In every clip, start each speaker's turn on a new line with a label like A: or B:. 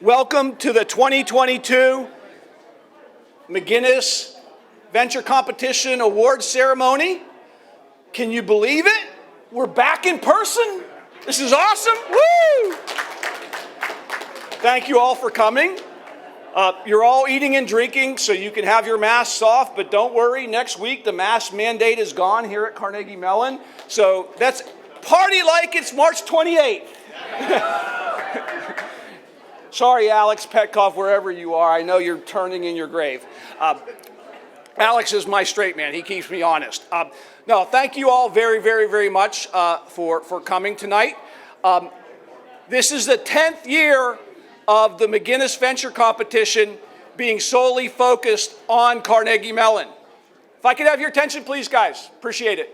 A: Welcome to the 2022 McGinnis Venture Competition Award Ceremony. Can you believe it? We're back in person. This is awesome. Woo! Thank you all for coming. You're all eating and drinking, so you can have your masks off, but don't worry, next week the mask mandate is gone here at Carnegie Mellon. So that's party like it's March 28th. Sorry, Alex Petkoff, wherever you are. I know you're turning in your grave. Alex is my straight man. He keeps me honest. No, thank you all very, very, very much for coming tonight. This is the 10th year of the McGinnis Venture Competition being solely focused on Carnegie Mellon. If I could have your attention, please, guys. Appreciate it.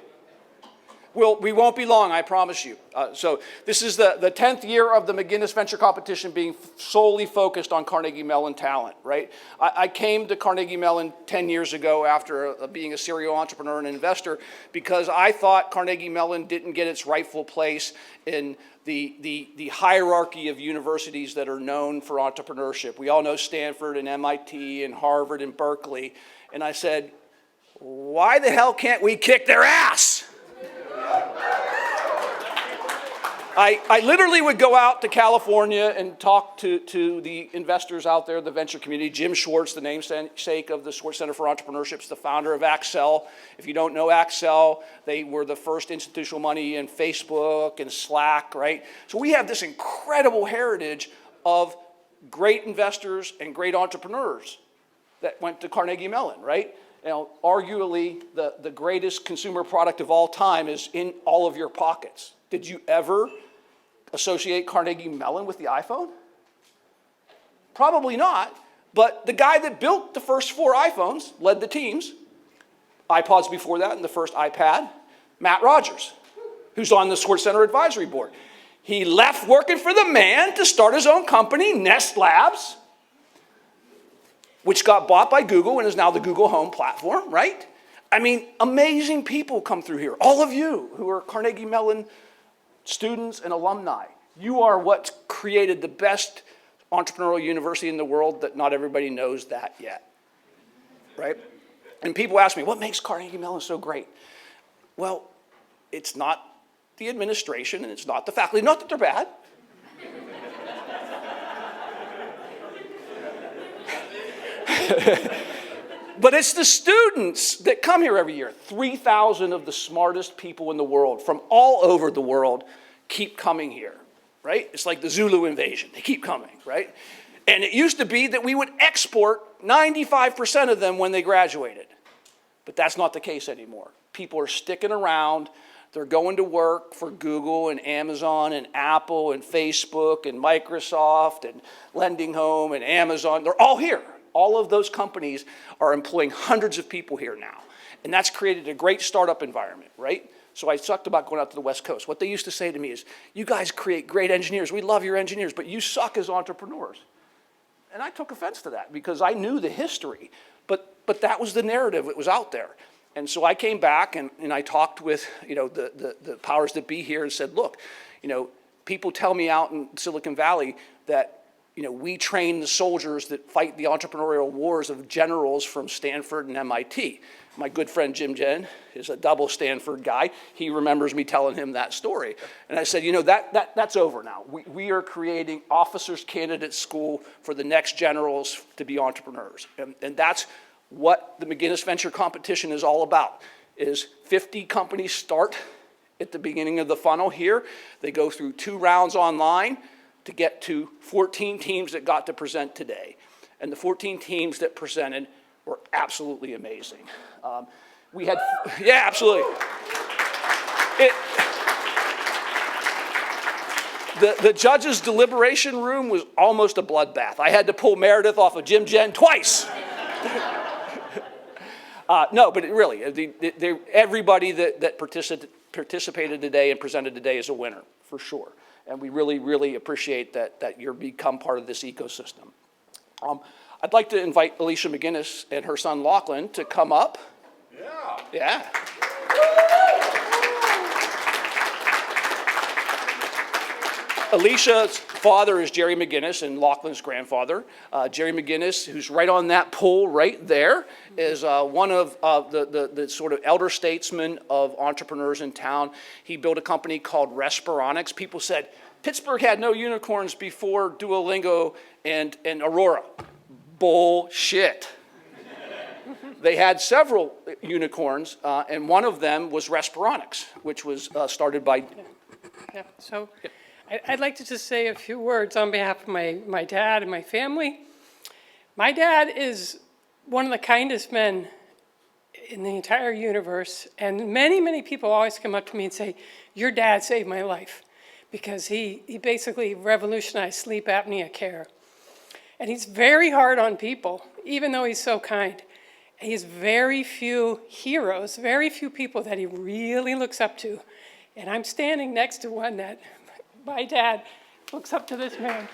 A: We won't be long, I promise you. So this is the 10th year of the McGinnis Venture Competition being solely focused on Carnegie Mellon talent, right? I came to Carnegie Mellon 10 years ago after being a serial entrepreneur and investor because I thought Carnegie Mellon didn't get its rightful place in the hierarchy of universities that are known for entrepreneurship. We all know Stanford and MIT and Harvard and Berkeley. And I said, why the hell can't we kick their ass? I literally would go out to California and talk to the investors out there, the venture community. Jim Schwartz, the namesake of the Schwartz Center for Entrepreneurship, is the founder of Accel. If you don't know Accel, they were the first institutional money in Facebook and Slack, right? So we have this incredible heritage of great investors and great entrepreneurs that went to Carnegie Mellon, right? You know, arguably the greatest consumer product of all time is in all of your pockets. Did you ever associate Carnegie Mellon with the iPhone? Probably not, but the guy that built the first 4 iPhones led the teams, iPods before that and the first iPad, Matt Rogers, who's on the Schwartz Center Advisory Board. He left working for the man to start his own company, Nest Labs, which got bought by Google and is now the Google Home platform, right? I mean, amazing people come through here. All of you who are Carnegie Mellon students and alumni, you are what's created the best entrepreneurial university in the world that not everybody knows that yet, right? And people ask me, what makes Carnegie Mellon so great? Well, it's not the administration and it's not the faculty, not that they're bad. But it's the students that come here every year. 3,000 of the smartest people in the world from all over the world keep coming here, right? It's like the Zulu invasion. They keep coming, right? And it used to be that we would export 95% of them when they graduated. But that's not the case anymore. People are sticking around. They're going to work for Google and Amazon and Apple and Facebook and Microsoft and Lending Home and Amazon. They're all here. All of those companies are employing hundreds of people here now. And that's created a great startup environment, right? So I talked about going out to the West Coast. What they used to say to me is, you guys create great engineers. We love your engineers, but you suck as entrepreneurs. And I took offense to that because I knew the history. But that was the narrative that was out there. And so I came back and I talked with the powers that be here and said, look, people tell me out in Silicon Valley that we train the soldiers that fight the entrepreneurial wars of generals from Stanford and MIT. My good friend Jim Jen is a double Stanford guy. He remembers me telling him that story. And I said, that's over now. We are creating officers' candidate school for the next generals to be entrepreneurs. And that's what the McGinnis Venture Competition is all about, is 50 companies start at the beginning of the funnel here. They go through 2 rounds online to get to 14 teams that got to present today. And the 14 teams that presented were absolutely amazing. We had, yeah, absolutely. The judges' deliberation room was almost a bloodbath. I had to pull Meredith off of Jim Jen twice. No, but really, everybody that participated today and presented today is a winner, for sure. And we really, really appreciate that you're become part of this ecosystem. I'd like to invite Alicia McGinnis and her son Lachlan to come up. Yeah. Alicia's father is Jerry McGinnis and Lachlan's grandfather. Jerry McGinnis, who's right on that pole right there, is one of the sort of elder statesmen of entrepreneurs in town. He built a company called Respironics. People said, Pittsburgh had no unicorns before Duolingo and Aurora. Bullshit. They had several unicorns, and one of them was Respironics, which was started by...
B: Yeah. So I'd like to just say a few words on behalf of my dad and my family. My dad is one of the kindest men in the entire universe, and many, many people always come up to me and say, your dad saved my life, because he basically revolutionized sleep apnea care. And he's very hard on people, even though he's so kind. He has very few heroes, very few people that he really looks up to. And I'm standing next to one that my dad looks up to this man.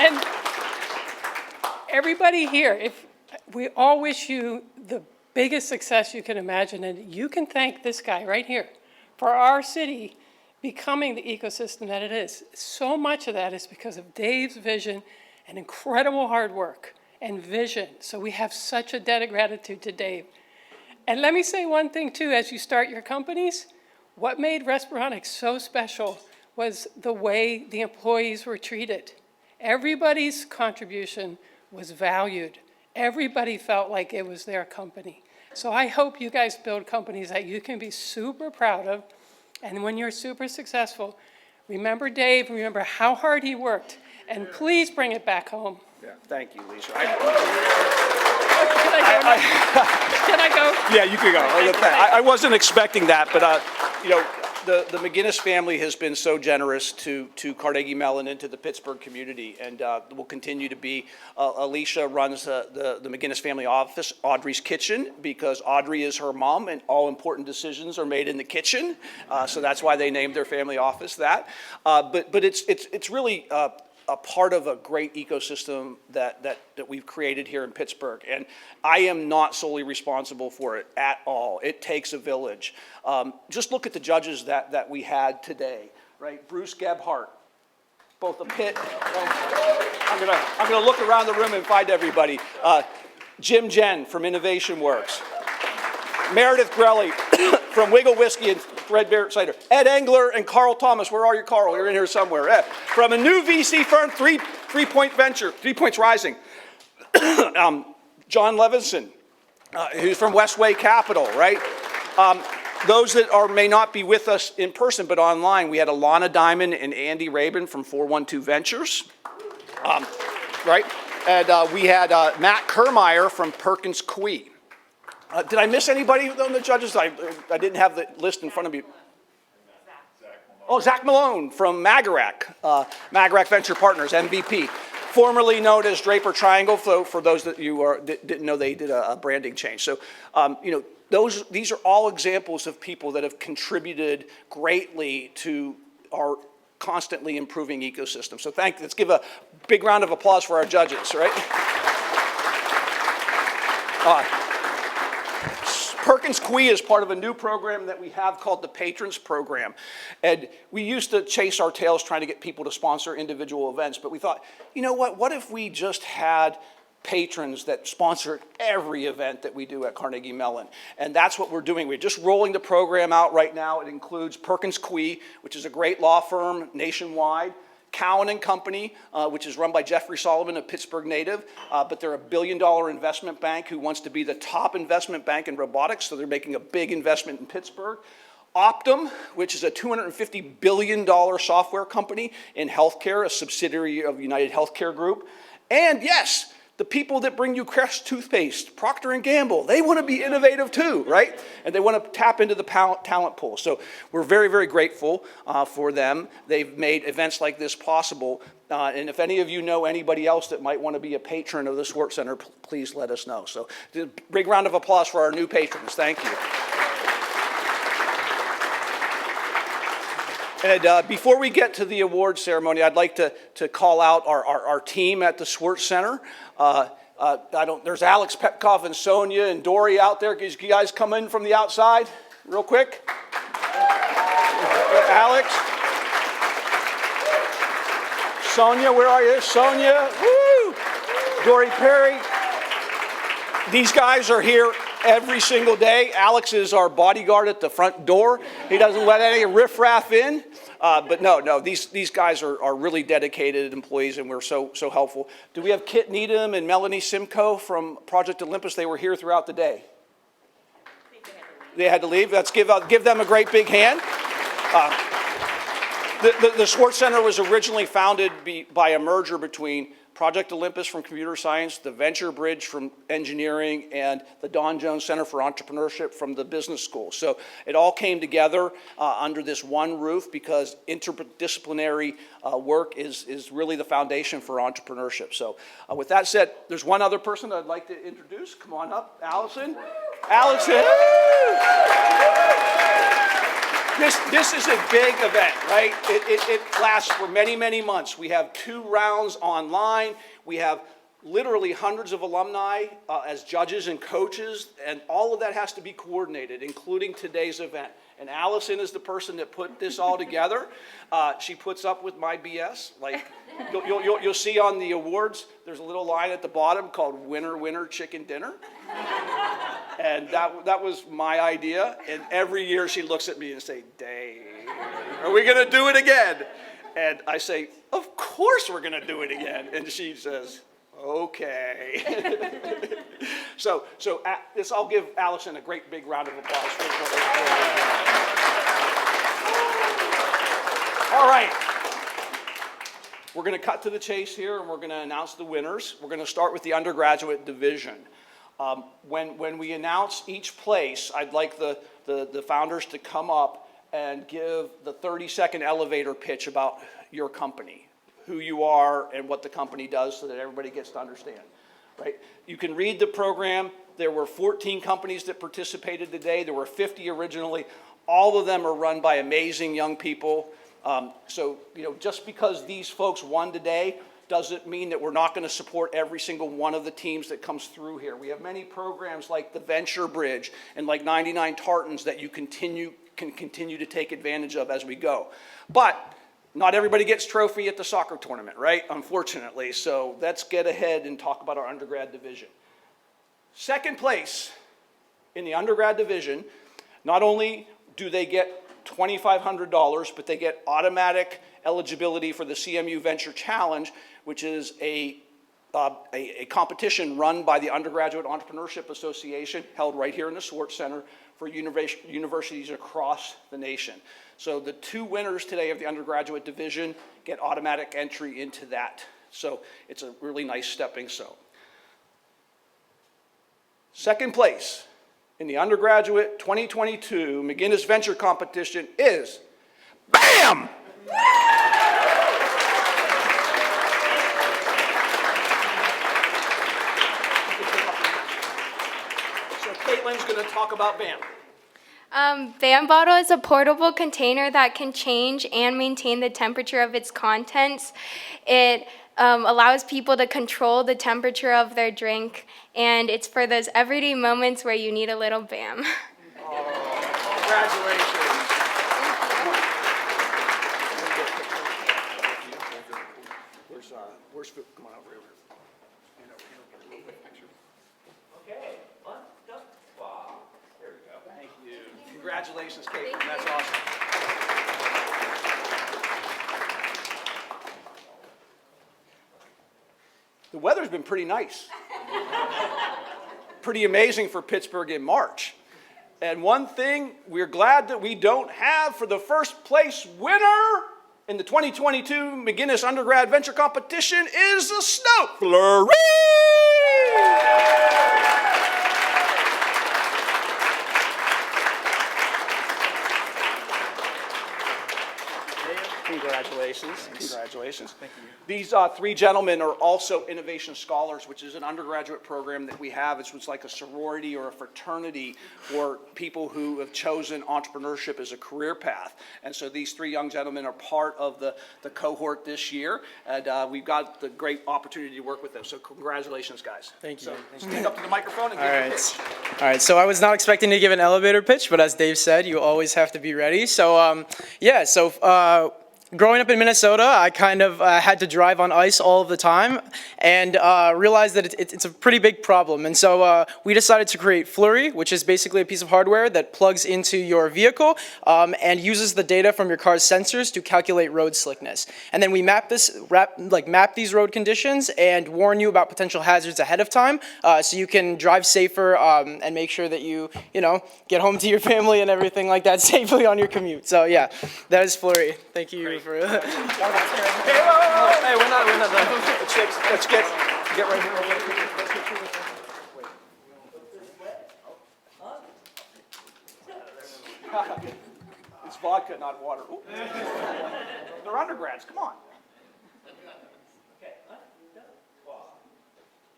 B: And everybody here, if we all wish you the biggest success you can imagine, and you can thank this guy right here for our city becoming the ecosystem that it is. So much of that is because of Dave's vision and incredible hard work and vision. So we have such a debt of gratitude to Dave. And let me say one thing too, as you start your companies, what made Respironics so special was the way the employees were treated. Everybody's contribution was valued. Everybody felt like it was their company. So I hope you guys build companies that you can be super proud of. And when you're super successful, remember Dave, remember how hard he worked, and please bring it back home.
A: Yeah, thank you, Lisa.
B: Can I go?
A: Yeah, you can go. I wasn't expecting that, but you know, the McGinnis family has been so generous to Carnegie Mellon and to the Pittsburgh community, and will continue to be. Alicia runs the McGinnis family office, Audrey's kitchen, because Audrey is her mom, and all important decisions are made in the kitchen. So that's why they named their family office that. But it's really a part of a great ecosystem that we've created here in Pittsburgh. And I am not solely responsible for it at all. It takes a village. Just look at the judges that we had today, right? Bruce Gebhardt, both a Pitt. I'm gonna look around the room and find everybody. Jim Jen from Innovation Works. Meredith Grelly from Wiggle Whiskey and Red Bear Cider. Ed Engler and Carl Thomas. Where are you, Carl? You're in here somewhere. Ed. From a new VC firm, Three Points Rising. John Levinson, who's from Westway Capital, right? Those that may not be with us in person, but online, we had Alana Diamond and Andy Rabin from 412 Ventures, right? And we had Matt Kermeyer from Perkins Coie. Did I miss anybody on the judges? I didn't have the list in front of me. Oh, Zach Malone from Magarac, Magarac Venture Partners, MVP, formerly known as Draper Triangle. For those that didn't know, they did a branding change. So, you know, these are all examples of people that have contributed greatly to our constantly improving ecosystem. So let's give a big round of applause for our judges, right? Perkins Coie is part of a new program that we have called the Patrons Program. And we used to chase our tails trying to get people to sponsor individual events, but we thought, you know what if we just had patrons that sponsor every event that we do at Carnegie Mellon? And that's what we're doing. We're just rolling the program out right now. It includes Perkins Coie, which is a great law firm nationwide, Cowan and Company, which is run by Jeffrey Solomon, a Pittsburgh native, but they're a $1 billion investment bank who wants to be the top investment bank in robotics, so they're making a big investment in Pittsburgh. Optum, which is a $250 billion software company in healthcare, a subsidiary of United Healthcare Group. And yes, the people that bring you Crest toothpaste, Procter & Gamble, they want to be innovative too, right? And they want to tap into the talent pool. So we're very, very grateful for them. They've made events like this possible. And if any of you know anybody else that might want to be a patron of the Sports Center, please let us know. So big round of applause for our new patrons. Thank you. And before we get to the award ceremony, I'd like to call out our team at the Sports Center. There's Alex Petkov and Sonia and Dory out there. Can you guys come in from the outside real quick? Alex. Sonia, where are you? Sonia, woo! Dory Perry. These guys are here every single day. Alex is our bodyguard at the front door. He doesn't let any riffraff in. But no, these guys are really dedicated employees, and we're so helpful. Do we have Kit Needham and Melanie Simcoe from Project Olympus? They were here throughout the day. They had to leave. Let's give them a great big hand. The Schwartz Center was originally founded by a merger between Project Olympus from computer science, the Venture Bridge from engineering, and the Don Jones Center for Entrepreneurship from the business school. So it all came together under this one roof because interdisciplinary work is really the foundation for entrepreneurship. So with that said, there's one other person I'd like to introduce. Come on up, Allison. Allison. This is a big event, right? It lasts for many, many months. We have 2 rounds online. We have literally hundreds of alumni as judges and coaches, and all of that has to be coordinated, including today's event. And Allison is the person that put this all together. She puts up with my BS. Like you'll see on the awards, there's a little line at the bottom called "Winner, Winner, Chicken Dinner." And that was my idea. And every year she looks at me and say, "Dave, are we going to do it again?" And I say, "Of course we're going to do it again." And she says, "Okay." So I'll give Allison a great big round of applause. All right. We're going to cut to the chase here, and we're going to announce the winners. We're going to start with the undergraduate division. When we announce each place, I'd like the founders to come up and give the 30-second elevator pitch about your company, who you are and what the company does so that everybody gets to understand, right? You can read the program. There were 14 companies that participated today. There were 50 originally. All of them are run by amazing young people. So, just because these folks won today doesn't mean that we're not going to support every single one of the teams that comes through here. We have many programs like the Venture Bridge and like 99 Tartans that you can continue to take advantage of as we go. But not everybody gets trophy at the soccer tournament, right? Unfortunately. So let's get ahead and talk about our undergrad division. Second place in the undergrad division, not only do they get $2,500, but they get automatic eligibility for the CMU Venture Challenge, which is a competition run by the Undergraduate Entrepreneurship Association, held right here in the Schwartz Center for universities across the nation. So the 2 winners today of the undergraduate division get automatic entry into that. So it's a really nice stepping stone. Second place in the undergraduate 2022 McGinnis Venture Competition is, BAM! So Caitlin's going to talk about BAM.
C: BAM bottle is a portable container that can change and maintain the temperature of its contents. It allows people to control the temperature of their drink, and it's for those everyday moments where you need a little BAM.
A: Oh, congratulations. Where's Phil? Come on over here. Stand over here. Get a little bit picture. Okay. There we go. Thank you. Congratulations, Caitlin. That's awesome. The weather's been pretty nice. Pretty amazing for Pittsburgh in March. And one thing we're glad that we don't have for the first place winner in the 2022 McGinnis Undergrad Venture Competition is a snow flurry! Congratulations. Congratulations. Thank you. These three gentlemen are also Innovation Scholars, which is an undergraduate program that we have. It's like a sorority or a fraternity for people who have chosen entrepreneurship as a career path. And so these three young gentlemen are part of the cohort this year, and we've got the great opportunity to work with them. So congratulations, guys.
D: Thank you.
A: So stand up to the microphone and give your pitch.
D: All right, so I was not expecting to give an elevator pitch, but as Dave said, you always have to be ready. So, growing up in Minnesota, I kind of had to drive on ice all of the time and realized that it's a pretty big problem. And so we decided to create Flurry, which is basically a piece of hardware that plugs into your vehicle and uses the data from your car's sensors to calculate road slickness. And then we map these road conditions and warn you about potential hazards ahead of time so you can drive safer and make sure that you get home to your family and everything like that safely on your commute. So yeah, that is Flurry. Thank you. For that.
A: Hey, we're not done. Let's get right here. It's vodka, not water. Ooh. They're undergrads. Come on.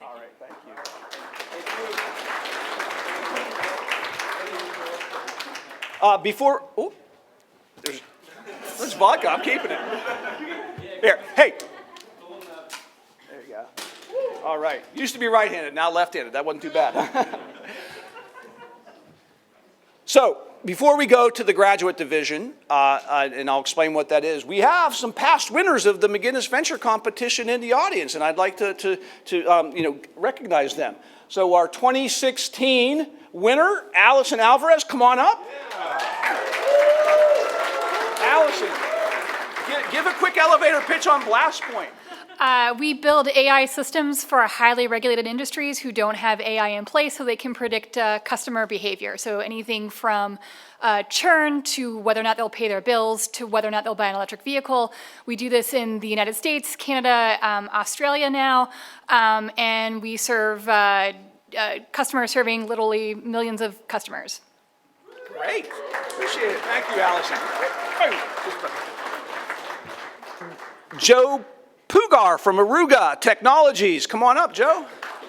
A: All right, thank you. There's vodka. I'm keeping it. Here, hey. There you go. All right. Used to be right-handed, now left-handed. That wasn't too bad. So, before we go to the graduate division, and I'll explain what that is, we have some past winners of the McGinnis Venture Competition in the audience, and I'd like to recognize them. So, our 2016 winner, Allison Alvarez, come on up. Allison, give a quick elevator pitch on Blast Point.
E: We build AI systems for highly regulated industries who don't have AI in place so they can predict customer behavior. So anything from churn to whether or not they'll pay their bills to whether or not they'll buy an electric vehicle. We do this in the United States, Canada, Australia now, and we serve customers serving literally millions of customers.
A: Great. Appreciate it. Thank you, Allison. Joe Pugar from Aruga Technologies. Come on up, Joe.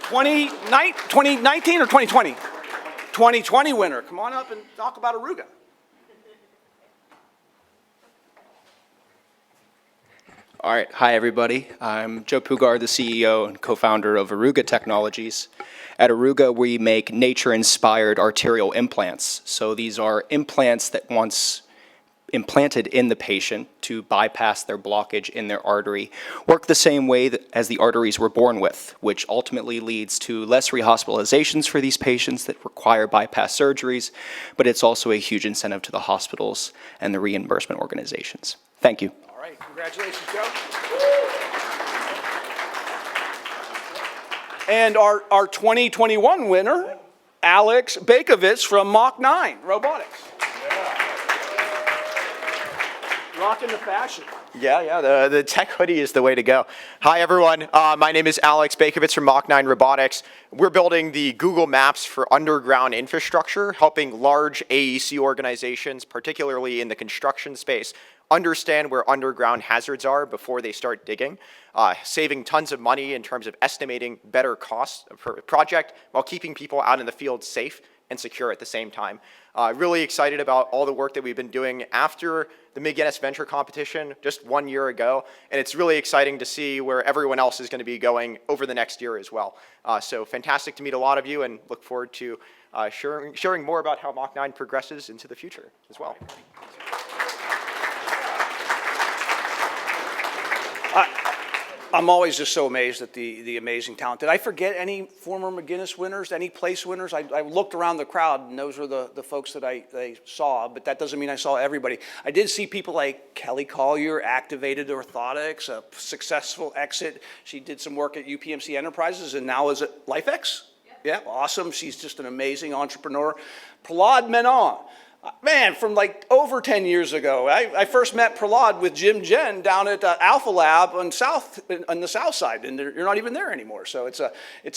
A: 2019 or 2020? 2020 winner. Come on up and talk about Aruga.
F: All right. Hi, everybody. I'm Joe Pugar, the CEO and co-founder of Aruga Technologies. At Aruga, we make nature-inspired arterial implants. So these are implants that once implanted in the patient to bypass their blockage in their artery work the same way as the arteries were born with, which ultimately leads to less rehospitalizations for these patients that require bypass surgeries, but it's also a huge incentive to the hospitals and the reimbursement organizations. Thank you.
A: All right, congratulations, Joe. And our 2021 winner, Alex Bakovitz from Mach 9 Robotics. Rocking the fashion.
G: Yeah, the tech hoodie is the way to go. Hi, everyone. My name is Alex Bakovitz from Mach 9 Robotics. We're building the Google Maps for underground infrastructure, helping large AEC organizations, particularly in the construction space, understand where underground hazards are before they start digging, saving tons of money in terms of estimating better costs per project while keeping people out in the field safe and secure at the same time. Really excited about all the work that we've been doing after the McGinnis Venture Competition just 1 year ago, and it's really exciting to see where everyone else is going to be going over the next year as well. So fantastic to meet a lot of you, and look forward to sharing more about how Mach 9 progresses into the future as well.
A: I'm always just so amazed at the amazing talent. Did I forget any former McGinnis winners, any place winners? I looked around the crowd, and those were the folks that I saw, but that doesn't mean I saw everybody. I did see people like Kelly Collier, Activated Orthotics, a successful exit. She did some work at UPMC Enterprises and now is at LifeX. Yeah, awesome. She's just an amazing entrepreneur. Prahlad Menon. Man, from like over 10 years ago, I first met Prahlad with Jim Jen down at Alpha Lab on the south side, and you're not even there anymore. So it's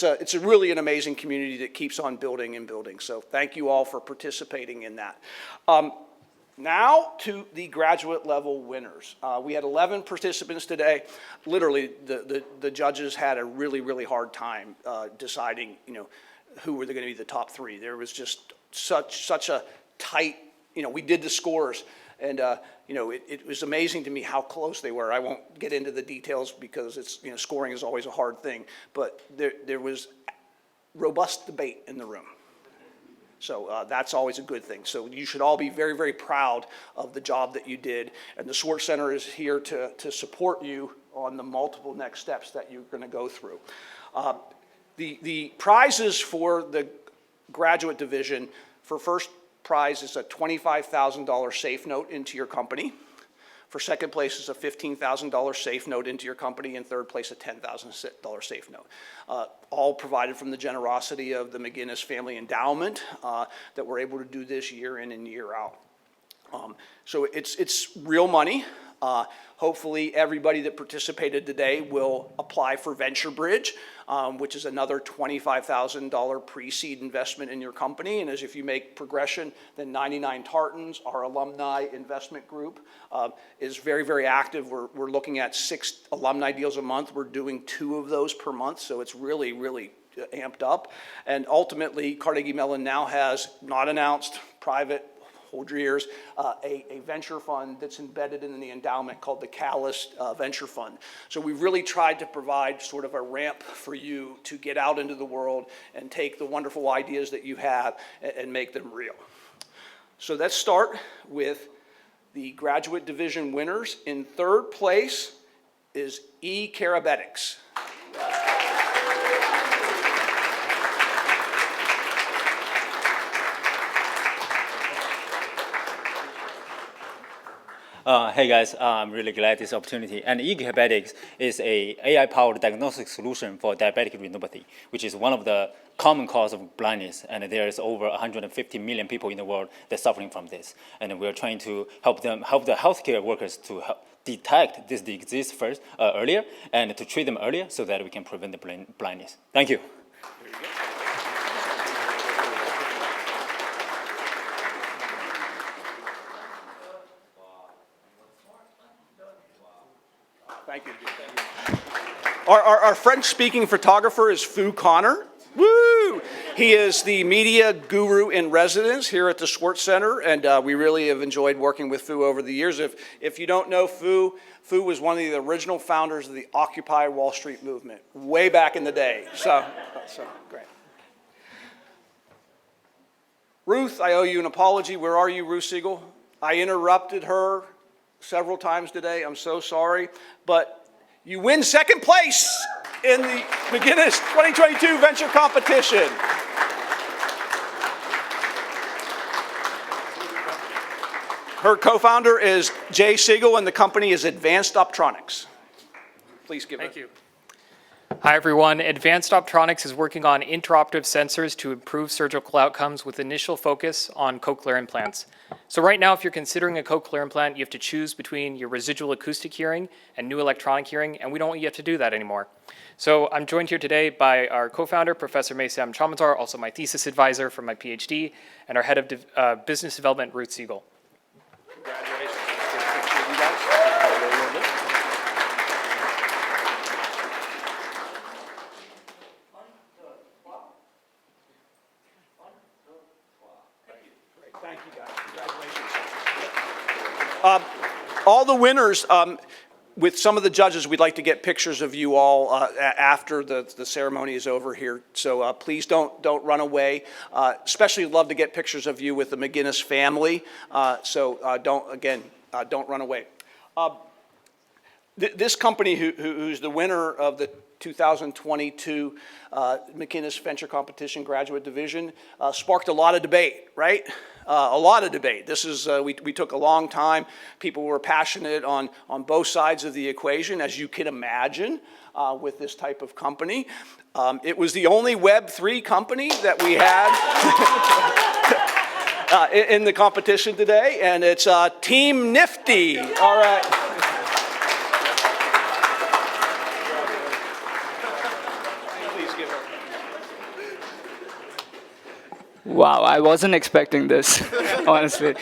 A: a really an amazing community that keeps on building and building. So thank you all for participating in that. Now to the graduate level winners. We had 11 participants today. Literally, the judges had a really, really hard time deciding, who were going to be the top three. There was just such a tight, we did the scores, and it was amazing to me how close they were. I won't get into the details because it's, scoring is always a hard thing, but there was robust debate in the room. So that's always a good thing. So you should all be very, very proud of the job that you did. And the Schwartz Center is here to support you on the multiple next steps that you're going to go through. The prizes for the graduate division, for first prize is a $25,000 safe note into your company. For second place is a $15,000 safe note into your company, and third place a $10,000 safe note. All provided from the generosity of the McGinnis Family Endowment that we're able to do this year in and year out. So it's real money. Hopefully everybody that participated today will apply for Venture Bridge, which is another $25,000 pre-seed investment in your company. And as if you make progression, then 99 Tartans, our alumni investment group, is very, very active. We're looking at 6 alumni deals a month. We're doing 2 of those per month, so it's really, really amped up. And ultimately, Carnegie Mellon now has, not announced, private, hold your ears, a venture fund that's embedded in the endowment called the Catalyst Venture Fund. So we've really tried to provide sort of a ramp for you to get out into the world and take the wonderful ideas that you have and make them real. So let's start with the graduate division winners. In third place is E-Carabetics.
H: Hey guys, I'm really glad this opportunity. And e-diabetics is a AI-powered diagnostic solution for diabetic retinopathy, which is one of the common cause of blindness. And there is over 150 million people in the world that are suffering from this. And we're trying to help the healthcare workers to help detect this disease first, earlier, and to treat them earlier so that we can prevent the blindness. Thank you.
A: Thank you. Our French-speaking photographer is Fu Connor. Woo! He is the media guru in residence here at the Schwartz Center, and we really have enjoyed working with Fu over the years. If you don't know Fu was one of the original founders of the Occupy Wall Street movement way back in the day. So great. Ruth, I owe you an apology. Where are you, Ruth Siegel? I interrupted her several times today. I'm so sorry. But you win second place in the McGinnis 2022 Venture Competition. Her co-founder is Jay Siegel, and the company is Advanced Optronics. Please give it.
I: Thank you. Hi, everyone. Advanced Optronics is working on interoperative sensors to improve surgical outcomes with initial focus on cochlear implants. So right now, if you're considering a cochlear implant, you have to choose between your residual acoustic hearing and new electronic hearing, and we don't want you to have to do that anymore. So I'm joined here today by our co-founder, Professor Meysam Chamatar, also my thesis advisor for my PhD, and our head of business development, Ruth Siegel.
A: Congratulations. Thank you, guys. Congratulations. All the winners, with some of the judges, we'd like to get pictures of you all after the ceremony is over here. So please don't run away. Especially love to get pictures of you with the McGinnis family. Don't run away. This company, who's the winner of the 2022 McGinnis Venture Competition Graduate Division, sparked a lot of debate, right? A lot of debate. This is, we took a long time. People were passionate on both sides of the equation, as you can imagine, with this type of company. It was the only Web3 company that we had in the competition today, and it's Team Nifty. All right.
J: Wow, I wasn't expecting this, honestly.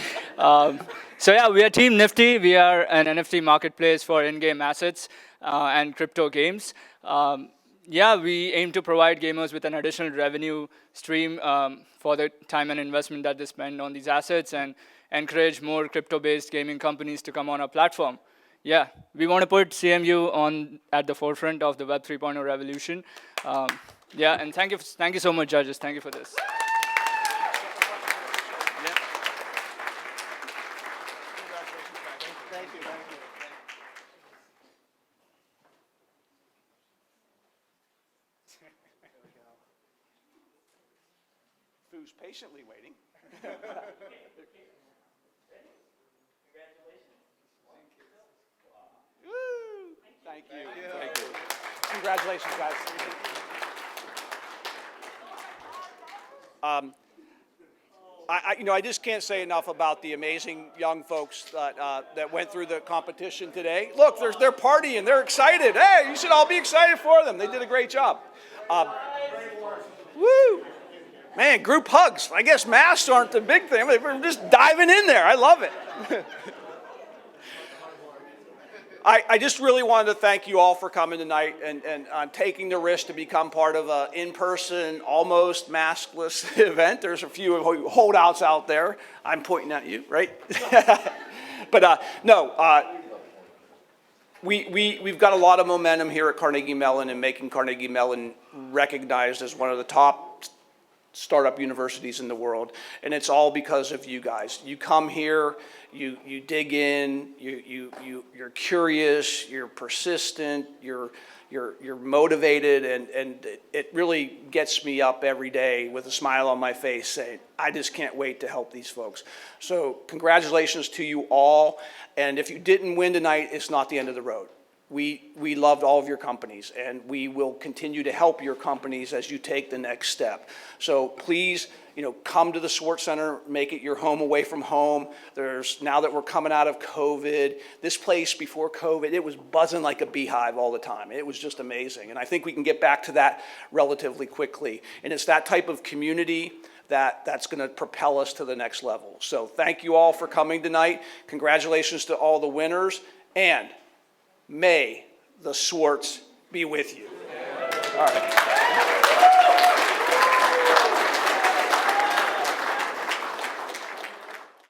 J: So yeah, we are Team Nifty. We are an NFT marketplace for in-game assets and crypto games. Yeah, we aim to provide gamers with an additional revenue stream for the time and investment that they spend on these assets, and encourage more crypto-based gaming companies to come on our platform. Yeah, we want to put CMU at the forefront of the Web 3.0 revolution. Yeah, and thank you so much, judges. Thank you for this.
A: Who's patiently waiting. Woo! Thank you. Thank you. Congratulations, guys. I just can't say enough about the amazing young folks that went through the competition today. Look, they're partying. They're excited. Hey, you should all be excited for them. They did a great job. Woo! Man, group hugs. I guess masks aren't the big thing. We're just diving in there. I love it. I just really wanted to thank you all for coming tonight and taking the risk to become part of an in-person, almost maskless event. There's a few holdouts out there. I'm pointing at you, right? But we've got a lot of momentum here at Carnegie Mellon and making Carnegie Mellon recognized as one of the top startup universities in the world, and it's all because of you guys. You come here, you dig in, you're curious, you're persistent, you're motivated, and it really gets me up every day with a smile on my face saying, I just can't wait to help these folks. So congratulations to you all, and if you didn't win tonight, it's not the end of the road. We loved all of your companies, and we will continue to help your companies as you take the next step. So please, come to the Swartz Center, make it your home away from home. Now that we're coming out of COVID, this place before COVID, it was buzzing like a beehive all the time. It was just amazing, and I think we can get back to that relatively quickly. And it's that type of community that's going to propel us to the next level. So thank you all for coming tonight. Congratulations to all the winners, and may the Swartz be with you. All right.